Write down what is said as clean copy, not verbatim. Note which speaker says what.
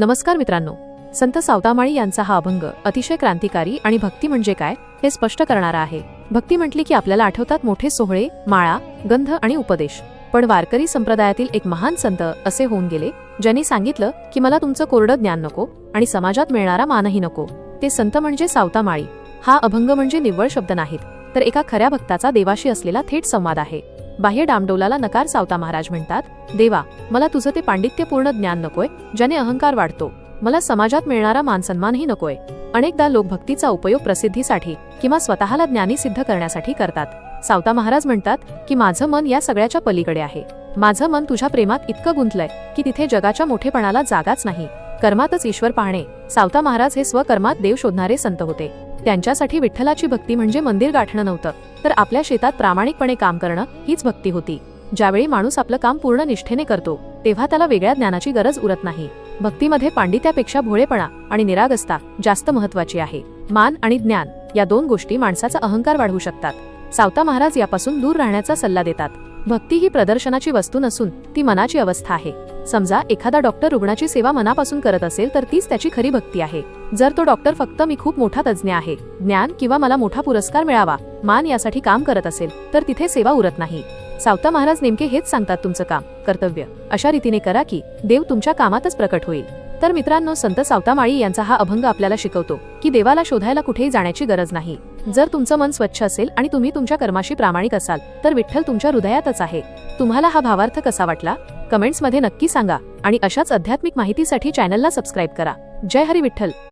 Speaker 1: नमस्कार मित्रांनो, संत सावतामाळी यांचा हा अभंग अतिशय क्रांतिकारी आणि भक्ती म्हणजे काय हे स्पष्ट करणारा आहे। भक्ती म्हटली की आपल्याला आठवतात मोठे सोहळे, माळा, गंध आणि उपदेश। पण वारकरी संप्रदायातील एक महान संत असे होऊन गेले ज्यांनी सांगितलं की मला तुमचं कोरडं ज्ञान नको आणि समाजात मिळणारा मानही नको। ते संत म्हणजे सावतामाळी। हा अभंग म्हणजे निव्वळ शब्द नाहीत, तर एका खऱ्या भक्ताचा देवाशी असलेला थेट संवाद आहे। बाह्य डामडौलाला नकार सावता महाराज म्हणतात, देवा, मला तुझं ते पांडित्यपूर्ण ज्ञान नकोय ज्याने अहंकार वाढतो। मला समाजात मिळणारा मानसन्मानही नकोय। अनेकदा लोक भक्तीचा उपयोग प्रसिद्धीसाठी किंवा स्वतःला ज्ञानी सिद्ध करण्यासाठी करतात। सावता महाराज म्हणतात की माझं मन या सगळ्याच्या पलीकडे आहे। माझं मन तुझ्या प्रेमात इतकं गुंतलंय की तिथे जगाच्या मोठेपणाला जागाच नाही, कर्मातच ईश्वर पाहणे। सावता महाराज हे स्वकर्मात देव शोधणारे संत होते। त्यांच्यासाठी विठ्ठलाची भक्ती म्हणजे मंदिर गाठणं नव्हतं, तर आपल्या शेतात प्रामाणिकपणे काम करणं हीच भक्ती होती। ज्यावेळी माणूस आपलं काम पूर्ण निष्ठेने करतो तेव्हा त्याला वेगळ्या ज्ञानाची गरज उरत नाही। भक्तीमध्ये पांडित्यापेक्षा भोळेपणा आणि निरागसता जास्त महत्त्वाची आहे। मान आणि ज्ञान या दोन गोष्टी माणसाचा अहंकार वाढवू शकतात। सावता महाराज यापासून दूर राहण्याचा सल्ला देतात। भक्ती ही प्रदर्शनाची वस्तू नसून ती मनाची अवस्था आहे। समजा एखादा डॉक्टर रुग्णाची सेवा मनापासून करत असेल तर तीच त्याची खरी भक्ती आहे। जर तो डॉक्टर फक्त मी खूप मोठा तज्ञ आहे, ज्ञान किंवा मला मोठा पुरस्कार मिळावा, मान यासाठी काम करत असेल तर तिथे सेवा उरत नाही। सावता महाराज नेमके हेच सांगतात, तुमचं काम, कर्तव्य अशा रीतीने करा की देव तुमच्या कामातच प्रकट होईल। तर मित्रांनो, संत सावतामाळी यांचा हा अभंग आपल्याला शिकवतो की देवाला शोधायला कुठेही जाण्याची गरज नाही। जर तुमचं मन स्वच्छ असेल आणि तुम्ही तुमच्या कर्माशी प्रामाणिक असाल तर विठ्ठल तुमच्या हृदयातच आहे। तुम्हाला हा भावार्थ कसा वाटला कमेंट्स मध्ये नक्की सांगा आणि अशाच आध्यात्मिक माहितीसाठी चॅनलला सबस्क्राईब करा। जय हरी विठ्ठल।